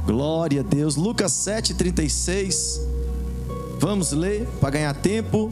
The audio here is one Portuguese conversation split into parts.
Glória a Deus. Lucas 7,36. Vamos ler para ganhar tempo.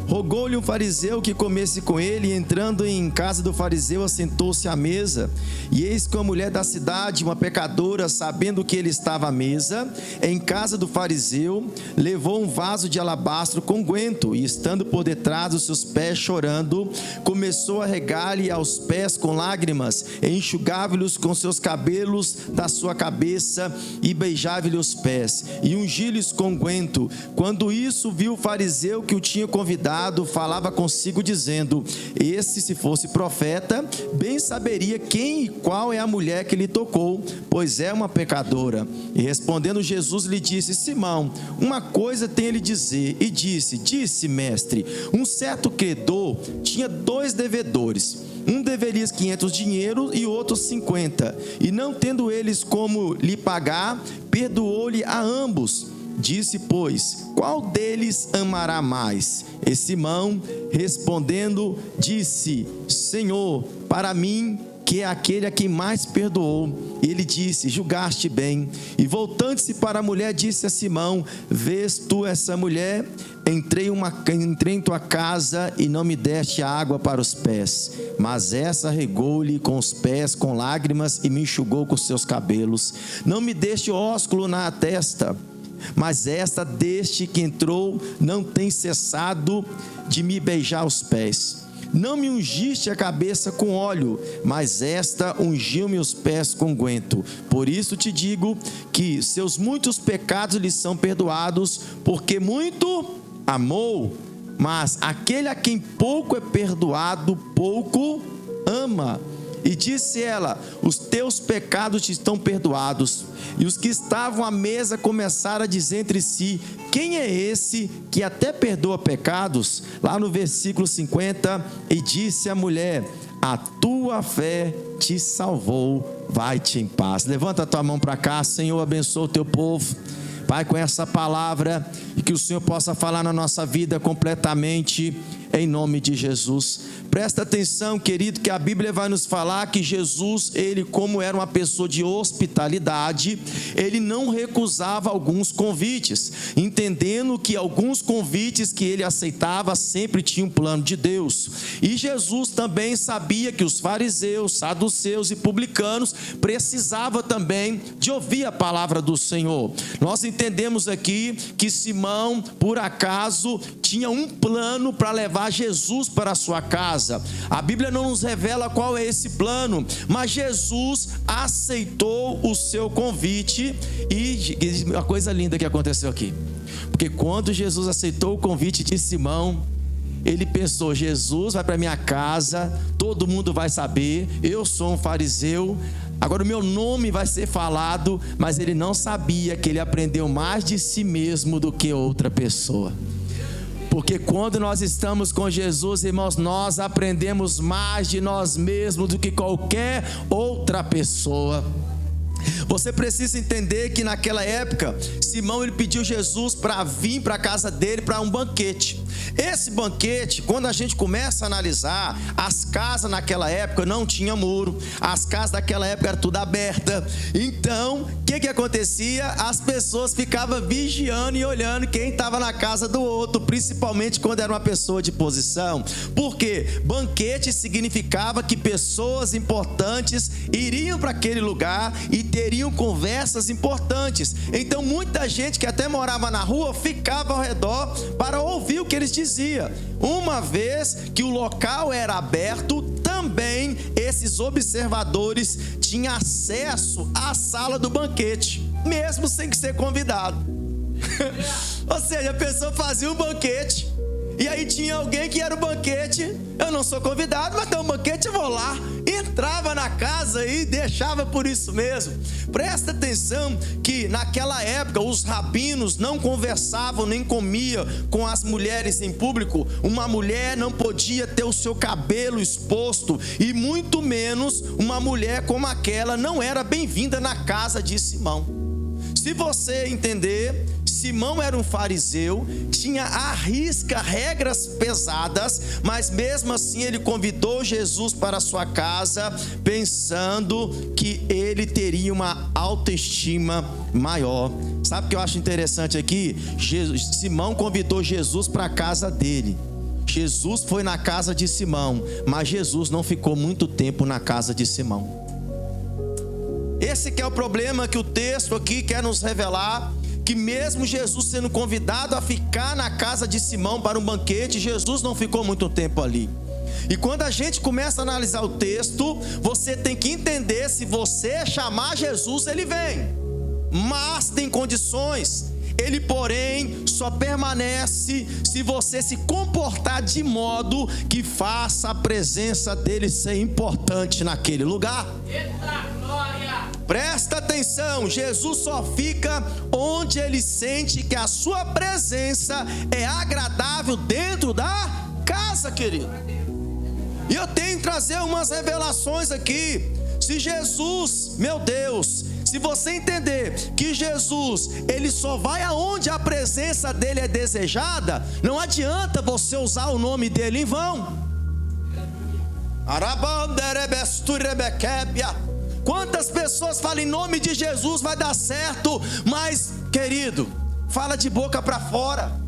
Rogou-lhe um fariseu que comesse com ele, e entrando em casa do fariseu, assentou-se à mesa. E eis que uma mulher da cidade, uma pecadora, sabendo que ele estava à mesa, em casa do fariseu, levou um vaso de alabastro com unguento, e estando por detrás dos seus pés chorando, começou a regar-lhe aos pés com lágrimas, e enxugava-lhes com seus cabelos da sua cabeça, e beijava-lhe os pés, e ungi-lhes com unguento. Quando isso viu o fariseu que o tinha convidado, falava consigo dizendo: esse, se fosse profeta, bem saberia quem e qual é a mulher que lhe tocou, pois é uma pecadora. E respondendo Jesus lhe disse: Simão, uma coisa tem ele dizer. E disse, mestre, um certo credor tinha 2 devedores. Um deveria 500 dinheiros e outro 50. E não tendo eles como lhe pagar, perdoou-lhe a ambos. Disse, pois, qual deles amará mais? E Simão, respondendo, disse: Senhor, para mim, que é aquele a quem mais perdoou. Ele disse: julgaste bem. E voltando-se para a mulher, disse a Simão: vês tu essa mulher? Entrei em tua casa e não me deste água para os pés, mas essa regou-lhe com os pés com lágrimas e me enxugou com seus cabelos. Não me deste ósculo na testa, mas esta deste que entrou não tem cessado de me beijar os pés. Não me ungiste a cabeça com óleo, mas esta ungiu-me os pés com unguento. Por isso te digo que seus muitos pecados lhe são perdoados, porque muito amou. Mas aquele a quem pouco é perdoado, pouco ama. E disse ela: os teus pecados te estão perdoados. E os que estavam à mesa começaram a dizer entre si: quem é esse que até perdoa pecados? Lá no versículo 50, e disse a mulher: a tua fé te salvou, vai-te em paz. Levanta a tua mão para cá. Senhor, abençoa o teu povo, Pai, com essa palavra, e que o Senhor possa falar na nossa vida completamente, em nome de Jesus. Presta atenção, querido, que a Bíblia vai nos falar que Jesus, ele, como era uma pessoa de hospitalidade, ele não recusava alguns convites, entendendo que alguns convites que ele aceitava sempre tinham um plano de Deus. E Jesus também sabia que os fariseus, saduceus e publicanos precisavam também de ouvir a palavra do Senhor. Nós entendemos aqui que Simão, por acaso, tinha um plano para levar Jesus para a sua casa. A Bíblia não nos revela qual é esse plano, mas Jesus aceitou o seu convite. E uma coisa linda que aconteceu aqui, porque quando Jesus aceitou o convite de Simão, ele pensou: Jesus vai para minha casa, todo mundo vai saber, eu sou um fariseu, agora o meu nome vai ser falado. Mas ele não sabia que ele aprendeu mais de si mesmo do que outra pessoa. Porque quando nós estamos com Jesus, irmãos, nós aprendemos mais de nós mesmos do que qualquer outra pessoa. Você precisa entender que naquela época, Simão, ele pediu Jesus para vir para a casa dele para um banquete. Esse banquete, quando a gente começa a analisar, as casas naquela época não tinham muro, as casas daquela época eram tudo aberta. Então, o que acontecia? As pessoas ficavam vigiando e olhando quem estava na casa do outro, principalmente quando era uma pessoa de posição. Porque banquete significava que pessoas importantes iriam para aquele lugar e teriam conversas importantes. Então muita gente que até morava na rua ficava ao redor para ouvir o que eles diziam. Uma vez que o local era aberto, também esses observadores tinham acesso à sala do banquete, mesmo sem ser convidado. Ou seja, a pessoa fazia um banquete, e aí tinha alguém que era o banquete. Eu não sou convidado, mas tem um banquete, eu vou lá. Entrava na casa e deixava por isso mesmo. Presta atenção que naquela época os rabinos não conversavam nem comiam com as mulheres em público. Uma mulher não podia ter o seu cabelo exposto, e muito menos uma mulher como aquela não era bem-vinda na casa de Simão. Se você entender, Simão era um fariseu, tinha à risca regras pesadas, mas mesmo assim ele convidou Jesus para a sua casa, pensando que ele teria uma autoestima maior. Sabe o que eu acho interessante aqui? Simão convidou Jesus para a casa dele. Jesus foi na casa de Simão, mas Jesus não ficou muito tempo na casa de Simão. Esse que é o problema que o texto aqui quer nos revelar, que mesmo Jesus sendo convidado a ficar na casa de Simão para um banquete, Jesus não ficou muito tempo ali. E quando a gente começa a analisar o texto, você tem que entender: se você chamar Jesus, ele vem, mas tem condições. Ele, porém, só permanece se você se comportar de modo que faça a presença dele ser importante naquele lugar. Eita glória! Presta atenção, Jesus só fica onde ele sente que a sua presença é agradável dentro da casa, querido. E eu tenho que trazer umas revelações aqui. Se Jesus, meu Deus, se você entender que Jesus, ele só vai aonde a presença dele é desejada, não adianta você usar o nome dele em vão. Quantas pessoas falam em nome de Jesus vai dar certo, mas, querido, fala de boca para fora.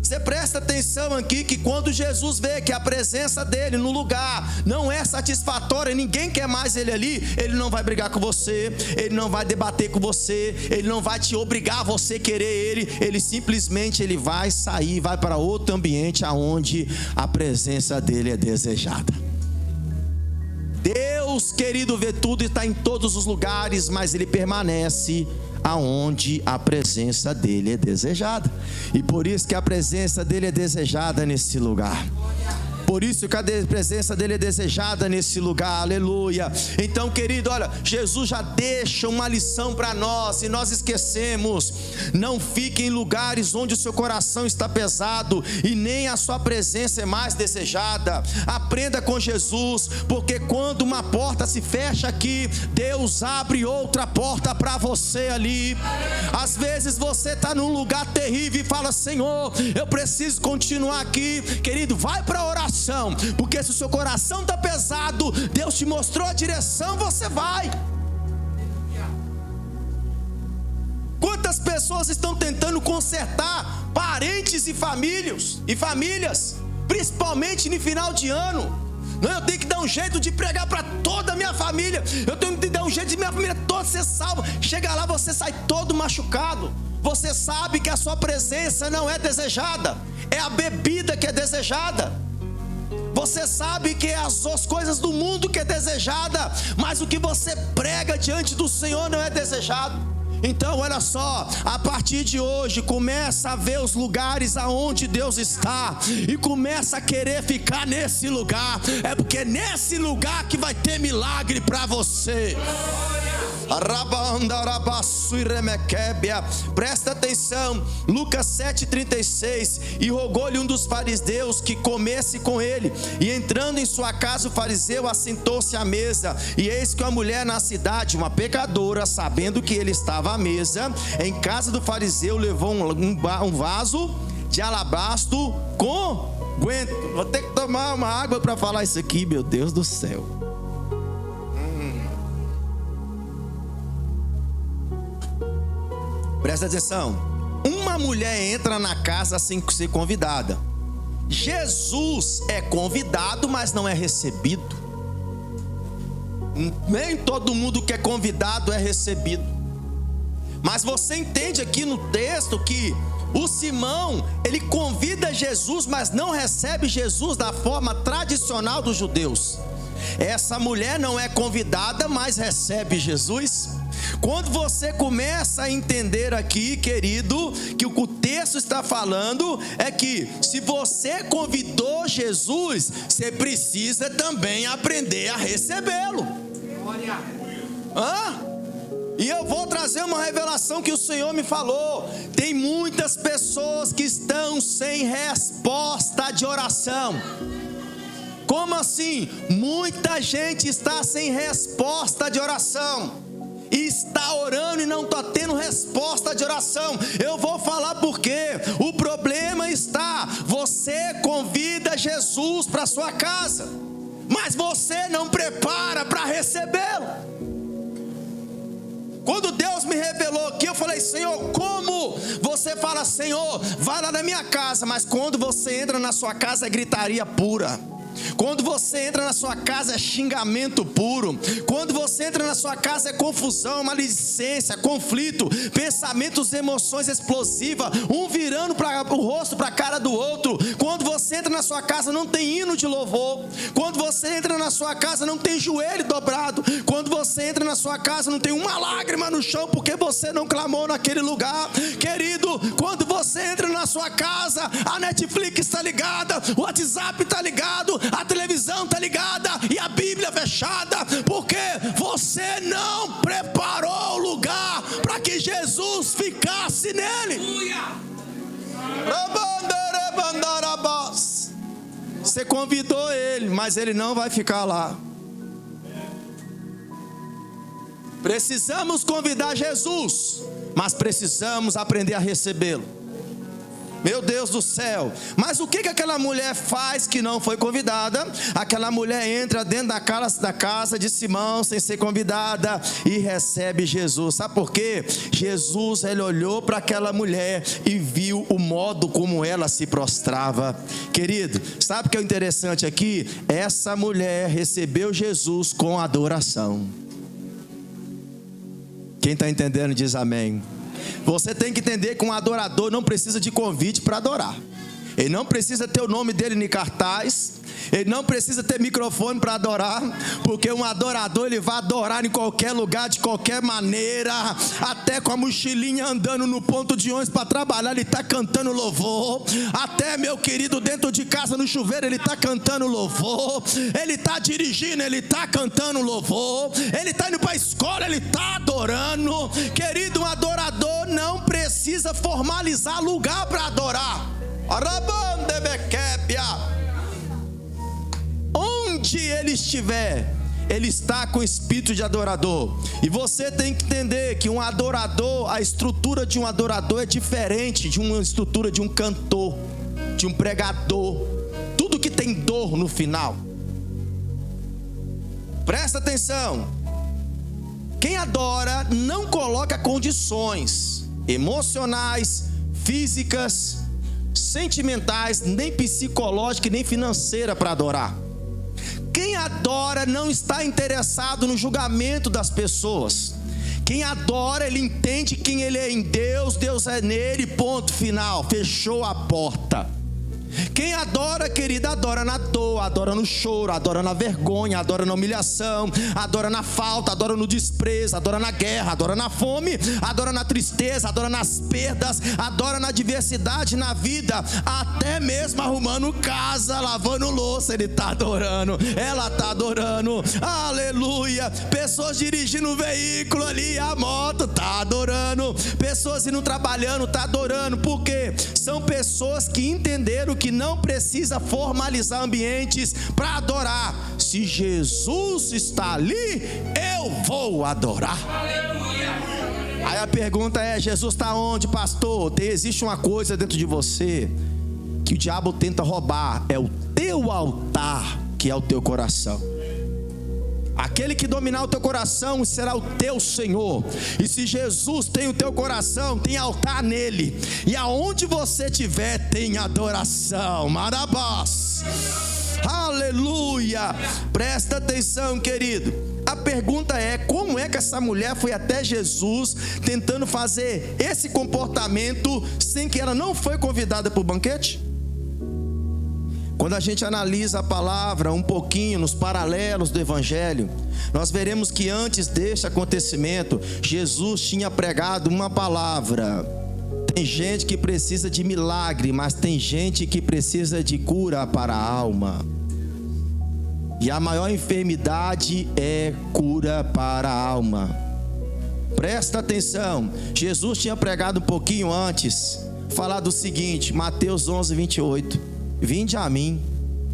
Você presta atenção aqui que quando Jesus vê que a presença dele no lugar não é satisfatória, ninguém quer mais ele ali, ele não vai brigar com você, ele não vai debater com você, ele não vai te obrigar a você querer ele simplesmente ele vai sair, vai para outro ambiente aonde a presença dele é desejada. Deus, querido, vê tudo e está em todos os lugares, mas ele permanece aonde a presença dele é desejada. E por isso que a presença dele é desejada nesse lugar. Por isso que a presença dele é desejada nesse lugar, aleluia. Então, querido, olha, Jesus já deixa uma lição para nós, e nós esquecemos: não fique em lugares onde o seu coração está pesado e nem a sua presença é mais desejada. Aprenda com Jesus, porque quando uma porta se fecha aqui, Deus abre outra porta para você ali. Às vezes você está num lugar terrível e fala: Senhor, eu preciso continuar aqui. Querido, vai para a oração, porque se o seu coração está pesado, Deus te mostrou a direção, você vai. Quantas pessoas estão tentando consertar parentes e famílias, principalmente no final de ano? Não, eu tenho que dar um jeito de pregar para toda a minha família, eu tenho que dar um jeito de minha família toda ser salva. Chega lá, você sai todo machucado. Você sabe que a sua presença não é desejada, é a bebida que é desejada. Você sabe que é as coisas do mundo que é desejada, mas o que você prega diante do Senhor não é desejado. Então, olha só, a partir de hoje, começa a ver os lugares aonde Deus está e começa a querer ficar nesse lugar. É porque é nesse lugar que vai ter milagre para você. Presta atenção, Lucas 7,36. E rogou-lhe um dos fariseus que comesse com ele, e entrando em sua casa, o fariseu assentou-se à mesa. E eis que uma mulher na cidade, uma pecadora, sabendo que ele estava à mesa em casa do fariseu, levou um vaso de alabastro com guento. Vou ter que tomar uma água para falar isso aqui, meu Deus do céu. Presta atenção. Uma mulher entra na casa sem ser convidada. Jesus é convidado, mas não é recebido. Nem todo mundo que é convidado é recebido. Mas você entende aqui no texto que o Simão, ele convida Jesus, mas não recebe Jesus da forma tradicional dos judeus. Essa mulher não é convidada, mas recebe Jesus. Quando você começa a entender aqui, querido, que o que o texto está falando é que se você convidou Jesus, você precisa também aprender a recebê-lo. E eu vou trazer uma revelação que o Senhor me falou. Tem muitas pessoas que estão sem resposta de oração. Como assim? Muita gente está sem resposta de oração. e está orando e não está tendo resposta de oração. Eu vou falar por quê. O problema está, você convida Jesus para sua casa, mas você não prepara para recebê-lo. Quando Deus me revelou aqui, eu falei: Senhor, como você fala, Senhor, vai lá na minha casa, mas quando você entra na sua casa é gritaria pura. Quando você entra na sua casa é xingamento puro. Quando você entra na sua casa é confusão, maledicência, conflito, pensamentos, emoções explosivas, um virando o rosto para a cara do outro. Quando você entra na sua casa não tem hino de louvor. Quando você entra na sua casa não tem joelho dobrado. Quando você entra na sua casa não tem uma lágrima no chão porque você não clamou naquele lugar. Querido, quando você entra na sua casa, a Netflix está ligada, o WhatsApp está ligado, a televisão está ligada e a Bíblia fechada, porque você não preparou o lugar para que Jesus ficasse nele. Você convidou ele, mas ele não vai ficar lá. Precisamos convidar Jesus, mas precisamos aprender a recebê-lo. Meu Deus do céu, mas o que aquela mulher faz que não foi convidada? Aquela mulher entra dentro da casa de Simão sem ser convidada e recebe Jesus. Sabe por quê? Jesus, ele olhou para aquela mulher e viu o modo como ela se prostrava. Querido, sabe o que é interessante aqui? Essa mulher recebeu Jesus com adoração. Quem está entendendo diz amém. Você tem que entender que um adorador não precisa de convite para adorar. Ele não precisa ter o nome dele em cartaz. Ele não precisa ter microfone para adorar, porque um adorador ele vai adorar em qualquer lugar, de qualquer maneira, até com a mochilinha andando no ponto de ônibus para trabalhar, ele está cantando louvor. Até, meu querido, dentro de casa no chuveiro ele está cantando louvor. Ele está dirigindo, ele está cantando louvor. Ele está indo para a escola, ele está adorando. Querido, um adorador não precisa formalizar lugar para adorar. Onde ele estiver, ele está com o espírito de adorador. E você tem que entender que um adorador, a estrutura de um adorador é diferente de uma estrutura de um cantor, de um pregador. Tudo que tem dor no final. Presta atenção. Quem adora não coloca condições emocionais, físicas, sentimentais, nem psicológicas, nem financeira para adorar. Quem adora não está interessado no julgamento das pessoas. Quem adora, ele entende quem ele é em Deus, Deus é nele, ponto final, fechou a porta. Quem adora, querida, adora na dor, adora no choro, adora na vergonha, adora na humilhação, adora na falta, adora no desprezo, adora na guerra, adora na fome, adora na tristeza, adora nas perdas, adora na diversidade na vida, até mesmo arrumando casa, lavando louça, ele está adorando, ela está adorando, aleluia. Pessoas dirigindo o veículo ali, a moto, está adorando. Pessoas indo trabalhando, está adorando. Por quê? São pessoas que entenderam que não precisa formalizar ambientes para adorar. Se Jesus está ali, eu vou adorar. Aleluia. Aí a pergunta é: Jesus está onde, pastor? Existe uma coisa dentro de você que o diabo tenta roubar, é o teu altar, que é o teu coração. Aquele que dominar o teu coração será o teu Senhor. E se Jesus tem o teu coração, tem altar nele. E aonde você estiver, tem adoração. Marabás. Aleluia. Presta atenção, querido. A pergunta é: como é que essa mulher foi até Jesus tentando fazer esse comportamento sem que ela não foi convidada para o banquete? Quando a gente analisa a palavra um pouquinho nos paralelos do Evangelho, nós veremos que antes deste acontecimento, Jesus tinha pregado uma palavra. Tem gente que precisa de milagre, mas tem gente que precisa de cura para a alma. E a maior enfermidade é cura para a alma. Presta atenção, Jesus tinha pregado um pouquinho antes, falado o seguinte, Mateus 11, 28. Vinde a mim,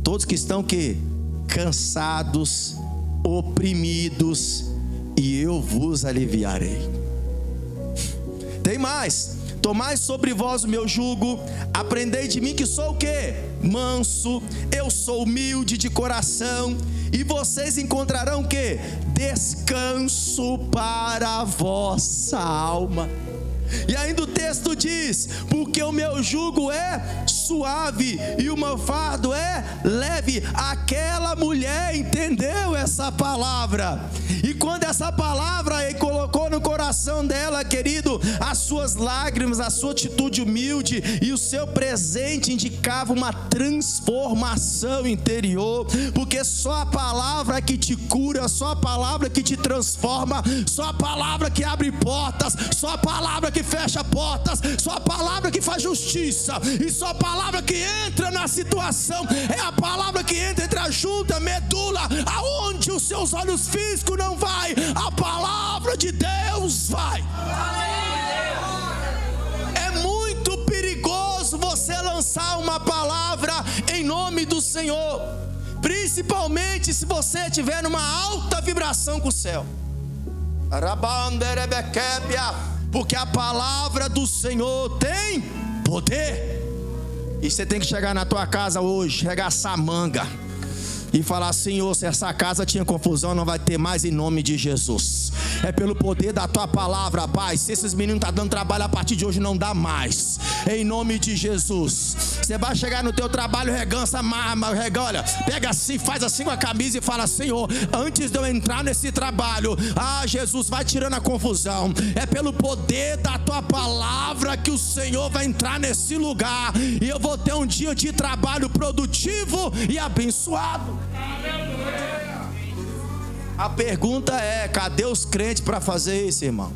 todos que estão cansados, oprimidos, e eu vos aliviarei. Tem mais: tomai sobre vós o meu jugo, aprendei de mim que sou o quê? Manso, eu sou humilde de coração, e vocês encontrarão o quê? Descanso para a vossa alma. E ainda o texto diz: porque o meu jugo é suave e o meu fardo é leve. Aquela mulher entendeu essa palavra, e quando essa palavra ele colocou no coração dela, querido, as suas lágrimas, a sua atitude humilde e o seu presente indicava uma transformação interior, porque só a palavra que te cura, só a palavra que te transforma, só a palavra que abre portas, só a palavra que fecha portas, só a palavra que faz justiça, e só a palavra que entra na situação, é a palavra que entra entre a junta, medula, aonde os seus olhos físicos não vai, a palavra de Deus vai. É muito perigoso você lançar uma palavra em nome do Senhor, principalmente se você estiver numa alta vibração com o céu. Porque a palavra do Senhor tem poder. E você tem que chegar na tua casa hoje, regaçar a manga e falar: Senhor, se essa casa tinha confusão, não vai ter mais em nome de Jesus. É pelo poder da tua palavra, Pai. Se esses meninos estão dando trabalho, a partir de hoje não dá mais, em nome de Jesus. Você vai chegar no teu trabalho, regança, olha, pega assim, faz assim com a camisa e fala: Senhor, antes de eu entrar nesse trabalho, Jesus, vai tirando a confusão. É pelo poder da tua palavra que o Senhor vai entrar nesse lugar, e eu vou ter um dia de trabalho produtivo e abençoado. A pergunta é: cadê os crentes para fazer isso, irmão?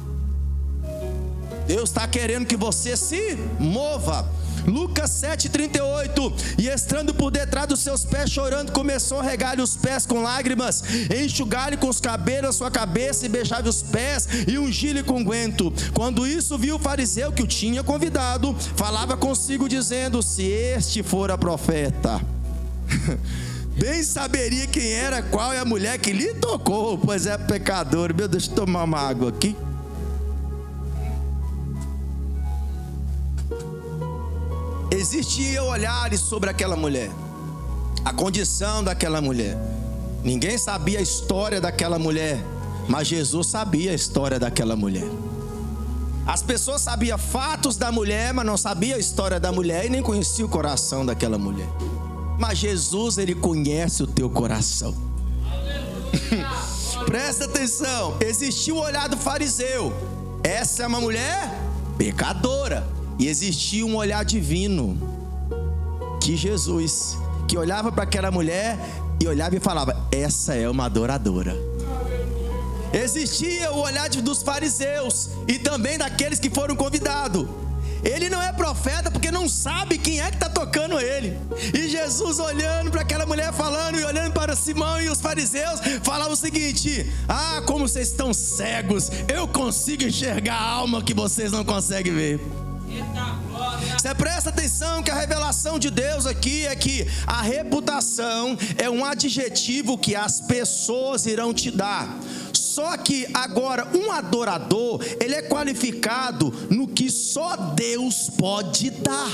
Deus está querendo que você se mova. Lucas 7,38: e estando por detrás dos seus pés, chorando, começou a regar-lhe os pés com lágrimas, enxugar-lhe com os cabelos a sua cabeça, e beijar-lhe os pés, e ungir-lhe com unguento. Quando isso viu o fariseu que o tinha convidado, falava consigo dizendo: se este fora profeta, bem saberia quem era, qual é a mulher que lhe tocou, pois é pecador. Meu Deus, deixa eu tomar uma água aqui. Existia olhares sobre aquela mulher, a condição daquela mulher. Ninguém sabia a história daquela mulher, mas Jesus sabia a história daquela mulher. As pessoas sabiam fatos da mulher, mas não sabiam a história da mulher, e nem conheciam o coração daquela mulher. Mas Jesus, Ele conhece o teu coração. Presta atenção: existiu o olhar do fariseu, essa é uma mulher pecadora. E existia um olhar divino, que Jesus, que olhava para aquela mulher e olhava e falava: essa é uma adoradora. Existia o olhar dos fariseus e também daqueles que foram convidados. Ele não é profeta porque não sabe quem é que está tocando ele. E Jesus olhando para aquela mulher falando, e olhando para Simão e os fariseus, falava o seguinte: como vocês estão cegos, eu consigo enxergar a alma que vocês não conseguem ver. Você presta atenção que a revelação de Deus aqui é que a reputação é um adjetivo que as pessoas irão te dar. Só que agora um adorador, ele é qualificado no que só Deus pode dar.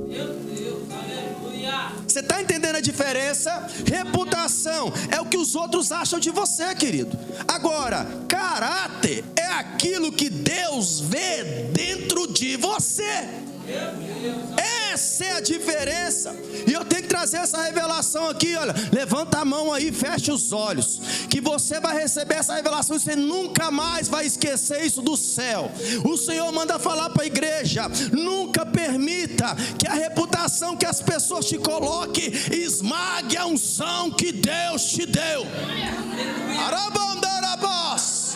Meu Deus, aleluia. Você está entendendo a diferença? Reputação é o que os outros acham de você, querido. Agora, caráter é aquilo que Deus vê dentro de você. Essa é a diferença. E eu tenho que trazer essa revelação aqui, olha. Levanta a mão aí, fecha os olhos, que você vai receber essa revelação e você nunca mais vai esquecer isso do céu. O Senhor manda falar para a igreja: nunca permita que a reputação que as pessoas te coloquem esmague a unção que Deus te deu. Arabandarabás.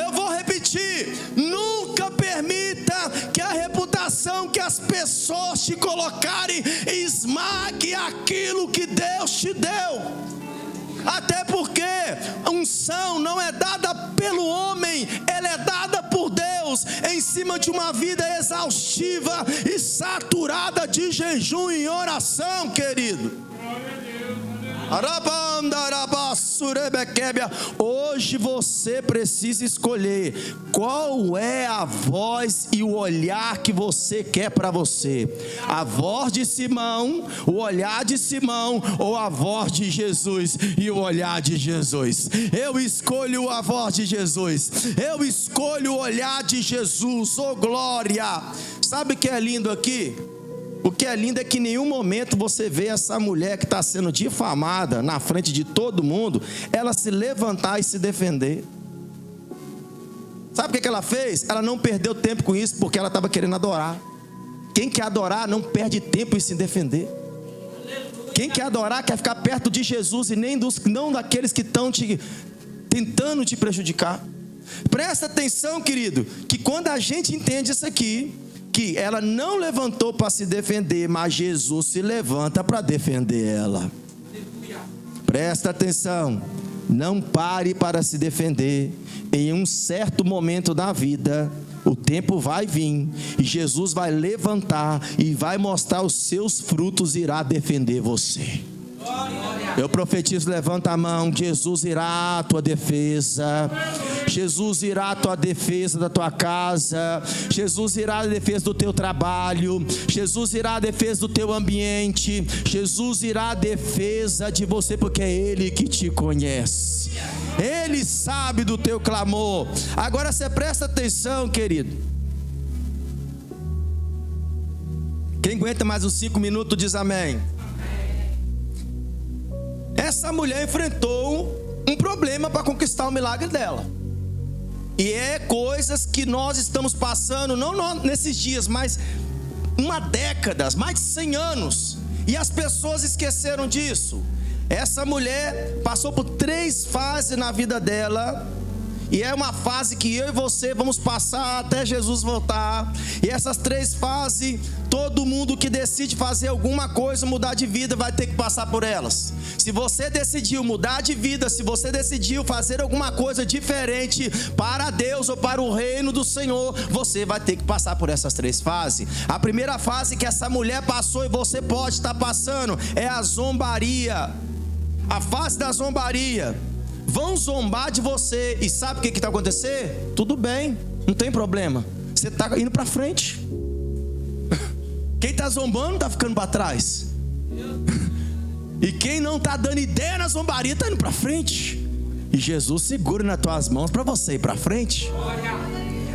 Eu vou repetir: nunca permita que a reputação que as pessoas te colocarem esmague aquilo que Deus te deu. Até porque a unção não é dada pelo homem, ela é dada por Deus, em cima de uma vida exaustiva e saturada de jejum e oração, querido. Hoje você precisa escolher qual é a voz e o olhar que você quer para você. A voz de Simão, o olhar de Simão, ou a voz de Jesus e o olhar de Jesus. Eu escolho a voz de Jesus. Eu escolho o olhar de Jesus. Oh glória! Sabe o que é lindo aqui? O que é lindo é que em nenhum momento você vê essa mulher que está sendo difamada na frente de todo mundo, ela se levantar e se defender. Sabe o que ela fez? Ela não perdeu tempo com isso, porque ela estava querendo adorar. Quem quer adorar não perde tempo em se defender. Quem quer adorar quer ficar perto de Jesus e não daqueles que estão tentando te prejudicar. Presta atenção, querido, que quando a gente entende isso aqui, que ela não levantou para se defender, mas Jesus se levanta para defender ela. Presta atenção, não pare para se defender. Em um certo momento da vida, o tempo vai vir e Jesus vai levantar e vai mostrar os seus frutos e irá defender você. Eu profetizo, levanta a mão, Jesus irá à tua defesa. Jesus irá à tua defesa da tua casa. Jesus irá à defesa do teu trabalho. Jesus irá à defesa do teu ambiente. Jesus irá à defesa de você, porque é Ele que te conhece. Ele sabe do teu clamor. Agora você presta atenção, querido. Quem aguenta mais uns 5 minutos diz amém. Essa mulher enfrentou um problema para conquistar o milagre dela. E é coisas que nós estamos passando, não nesses dias, mas uma década, mais de 100 anos. E as pessoas esqueceram disso. Essa mulher passou por 3 fases na vida dela. E é uma fase que eu e você vamos passar até Jesus voltar. E essas 3 fases, todo mundo que decide fazer alguma coisa, mudar de vida, vai ter que passar por elas. Se você decidiu mudar de vida, se você decidiu fazer alguma coisa diferente para Deus ou para o reino do Senhor, você vai ter que passar por essas 3 fases. A primeira fase que essa mulher passou e você pode estar passando é a zombaria. A fase da zombaria. Vão zombar de você. E sabe o que está acontecendo? Tudo bem, não tem problema. Você está indo para frente. Quem está zombando está ficando para trás. E quem não está dando ideia na zombaria está indo para frente. E Jesus segura nas tuas mãos para você ir para frente.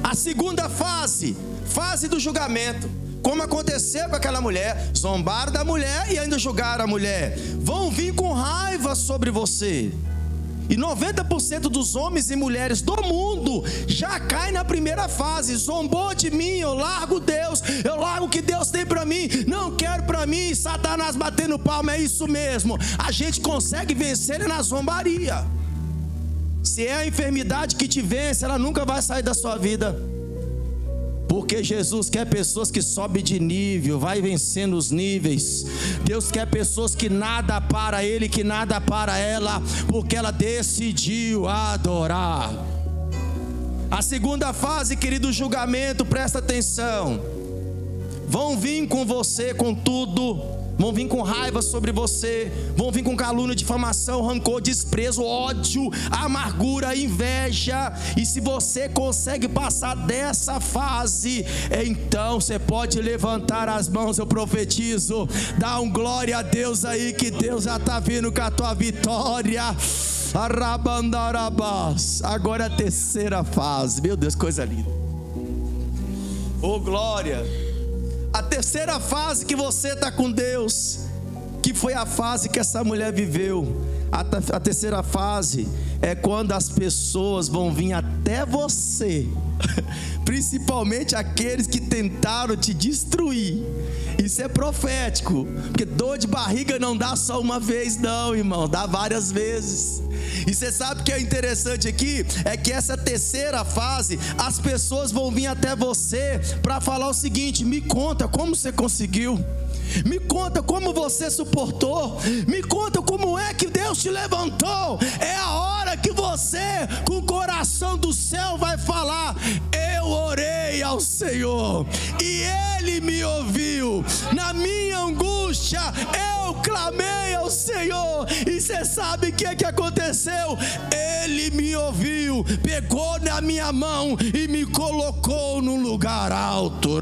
A segunda fase, fase do julgamento. Como aconteceu com aquela mulher, zombaram da mulher e ainda julgaram a mulher. Vão vir com raiva sobre você. E 90% dos homens e mulheres do mundo já cai na primeira fase. Zombou de mim, eu largo Deus, eu largo o que Deus tem para mim, não quero para mim. Satanás batendo palma, é isso mesmo. A gente consegue vencer na zombaria. Se é a enfermidade que te vence, ela nunca vai sair da sua vida. Porque Jesus quer pessoas que sobem de nível, vai vencendo os níveis. Deus quer pessoas que nada para Ele, que nada para ela, porque ela decidiu adorar. A segunda fase, querido, julgamento, presta atenção. Vão vir com você com tudo. Vão vir com raiva sobre você, vão vir com calúnia, difamação, rancor, desprezo, ódio, amargura, inveja. E se você consegue passar dessa fase, então você pode levantar as mãos. Eu profetizo, dá um glória a Deus aí, que Deus já está vindo com a tua vitória. Agora a terceira fase, meu Deus, coisa linda. Oh glória. A terceira fase que você está com Deus, que foi a fase que essa mulher viveu. A terceira fase é quando as pessoas vão vir até você, principalmente aqueles que tentaram te destruir. Isso é profético, porque dor de barriga não dá só uma vez não, irmão, dá várias vezes. E você sabe o que é interessante aqui? É que essa terceira fase, as pessoas vão vir até você para falar o seguinte: me conta como você conseguiu, me conta como você suportou, me conta como é que Deus te levantou. É a hora que você, com o coração do céu, vai falar: eu orei ao Senhor e Ele me ouviu. Na minha angústia eu clamei ao Senhor, e você sabe o que aconteceu? Ele me ouviu, pegou na minha mão e me colocou num lugar alto.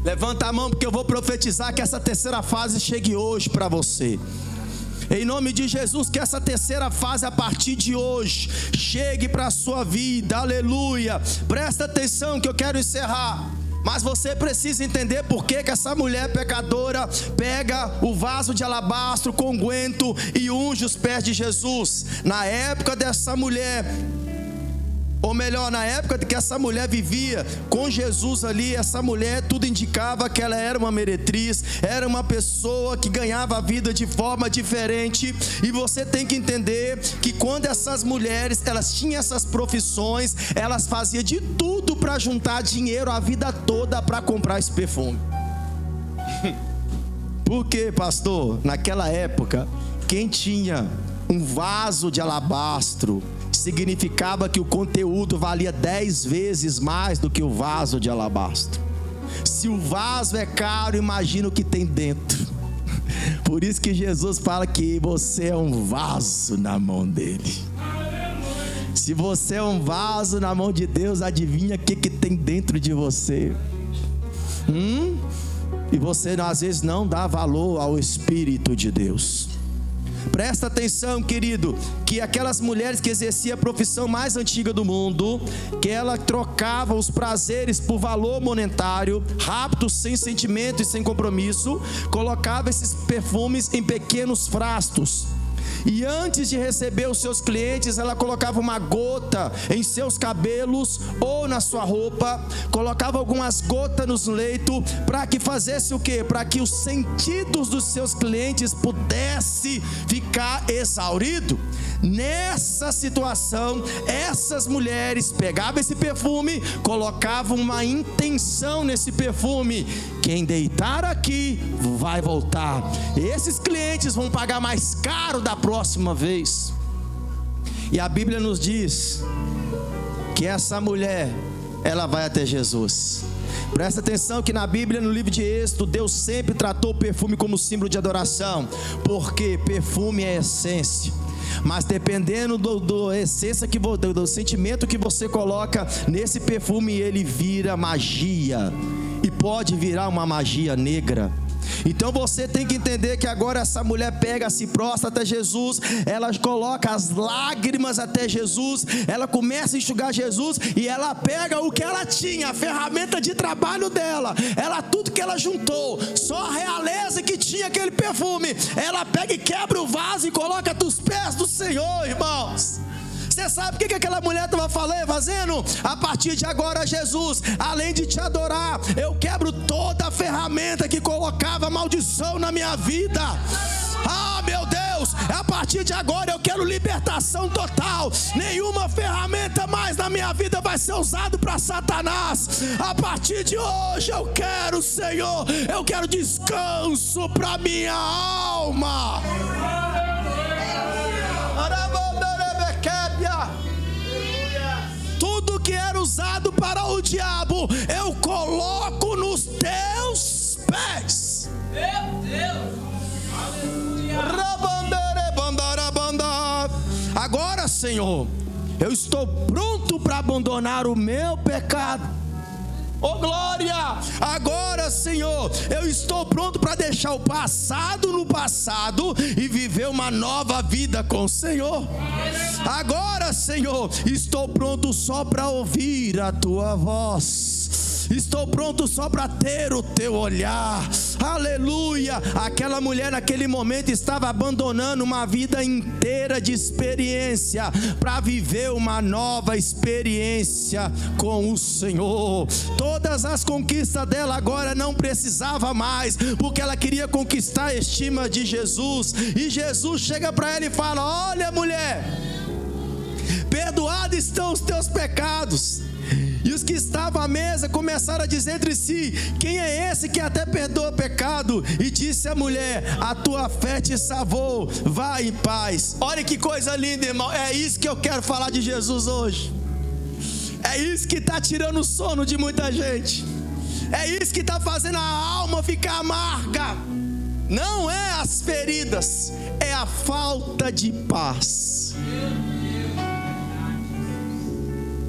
Levanta a mão, porque eu vou profetizar que essa terceira fase chegue hoje para você. Em nome de Jesus, que essa terceira fase a partir de hoje chegue para a sua vida. Aleluia. Presta atenção que eu quero encerrar. Mas você precisa entender por que essa mulher pecadora pega o vaso de alabastro com unguento e unge os pés de Jesus. Na época dessa mulher, ou melhor, na época que essa mulher vivia com Jesus ali, essa mulher, tudo indicava que ela era uma meretriz, era uma pessoa que ganhava a vida de forma diferente. E você tem que entender que quando essas mulheres, elas tinham essas profissões, elas faziam de tudo para juntar dinheiro a vida toda para comprar esse perfume. Por quê, pastor? Naquela época, quem tinha um vaso de alabastro significava que o conteúdo valia 10 vezes mais do que o vaso de alabastro. Se o vaso é caro, imagina o que tem dentro. Por isso que Jesus fala que você é um vaso na mão dele. Se você é um vaso na mão de Deus, adivinha o que tem dentro de você? E você às vezes não dá valor ao Espírito de Deus. Presta atenção, querido, que aquelas mulheres que exerciam a profissão mais antiga do mundo, que ela trocava os prazeres por valor monetário, rápido, sem sentimento e sem compromisso, colocava esses perfumes em pequenos frascos. E antes de receber os seus clientes, ela colocava uma gota em seus cabelos ou na sua roupa, colocava algumas gotas nos leitos, para que fizesse o quê? Para que os sentidos dos seus clientes pudessem ficar exauridos. Nessa situação, essas mulheres pegavam esse perfume, colocavam uma intenção nesse perfume: quem deitar aqui vai voltar, esses clientes vão pagar mais caro da próxima vez. E a Bíblia nos diz que essa mulher, ela vai até Jesus. Presta atenção que na Bíblia, no livro de Êxodo, Deus sempre tratou o perfume como símbolo de adoração, porque perfume é essência. Mas dependendo do essência do sentimento que você coloca nesse perfume, ele vira magia, e pode virar uma magia negra. Então você tem que entender que agora essa mulher pega, se prostra até Jesus, ela coloca as lágrimas até Jesus, ela começa a enxugar Jesus, e ela pega o que ela tinha, a ferramenta de trabalho dela, tudo que ela juntou, só a realeza que tinha aquele perfume, ela pega e quebra o vaso e coloca dos pés do Senhor, irmãos. Você sabe o que aquela mulher estava fazendo? A partir de agora, Jesus, além de te adorar, eu quebro toda a ferramenta que colocava maldição na minha vida. Ah, meu Deus, a partir de agora eu quero libertação total. Nenhuma ferramenta mais na minha vida vai ser usada para Satanás. A partir de hoje eu quero, Senhor, eu quero descanso para minha alma. Tudo que era usado para o diabo, eu coloco nos teus pés. Meu Deus. Agora, Senhor, eu estou pronto para abandonar o meu pecado. Oh glória! Agora, Senhor, eu estou pronto para deixar o passado no passado e viver uma nova vida com o Senhor. Agora, Senhor, estou pronto só para ouvir a tua voz. Estou pronto só para ter o teu olhar. Aleluia. Aquela mulher naquele momento estava abandonando uma vida inteira de experiência para viver uma nova experiência com o Senhor. Todas as conquistas dela agora não precisava mais, porque ela queria conquistar a estima de Jesus. E Jesus chega para ela e fala: olha, mulher, perdoados estão os teus pecados. E os que estavam à mesa começaram a dizer entre si: quem é esse que até perdoa pecado? E disse a mulher: a tua fé te salvou, vai em paz. Olha que coisa linda, irmão. É isso que eu quero falar de Jesus hoje. É isso que está tirando o sono de muita gente. É isso que está fazendo a alma ficar amarga. Não é as feridas, é a falta de paz.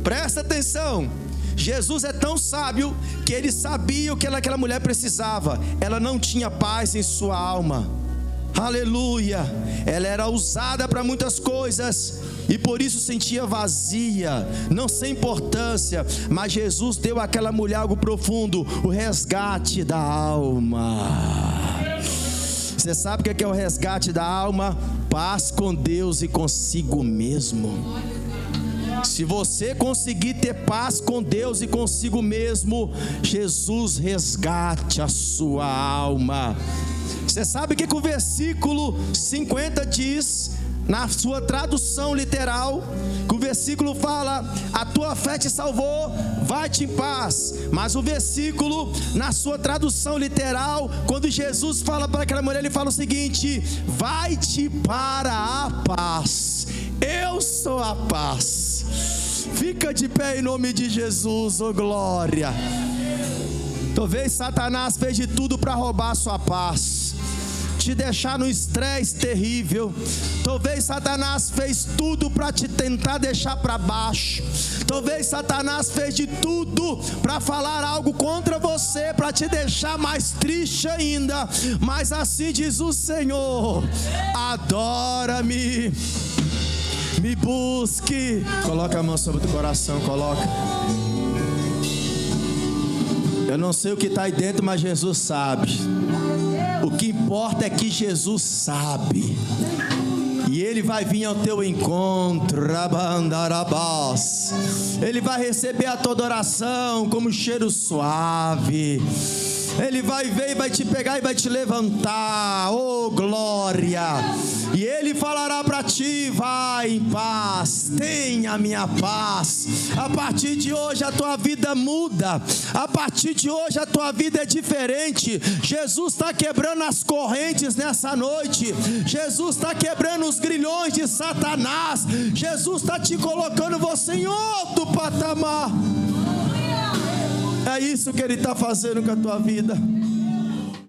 Presta atenção. Jesus é tão sábio que ele sabia o que aquela mulher precisava. Ela não tinha paz em sua alma. Aleluia. Ela era usada para muitas coisas e por isso sentia vazia, não sem importância. Mas Jesus deu àquela mulher algo profundo: o resgate da alma. Você sabe o que é o resgate da alma? Paz com Deus e consigo mesmo. Se você conseguir ter paz com Deus e consigo mesmo, Jesus resgate a sua alma. Você sabe o que o versículo 50 diz? Na sua tradução literal, que o versículo fala: a tua fé te salvou, vai-te em paz. Mas o versículo, na sua tradução literal, quando Jesus fala para aquela mulher, ele fala o seguinte: vai-te para a paz, eu sou a paz. Fica de pé em nome de Jesus, oh glória. Talvez Satanás fez de tudo para roubar a sua paz, te deixar no estresse terrível. Talvez Satanás fez tudo para te tentar deixar para baixo. Talvez Satanás fez de tudo para falar algo contra você, para te deixar mais triste ainda. Mas assim diz o Senhor: adora-me, me busque. Coloca a mão sobre o teu coração, coloca. Eu não sei o que está aí dentro, mas Jesus sabe. O que importa é que Jesus sabe. E Ele vai vir ao teu encontro. Ele vai receber a tua adoração como cheiro suave. Ele vai ver e vai te pegar e vai te levantar. Oh glória. E Ele falará para ti: vai em paz, tenha a minha paz. A partir de hoje a tua vida muda. A partir de hoje a tua vida é diferente. Jesus está quebrando as correntes nessa noite. Jesus está quebrando os grilhões de Satanás. Jesus está te colocando você em outro patamar. É isso que Ele está fazendo com a tua vida.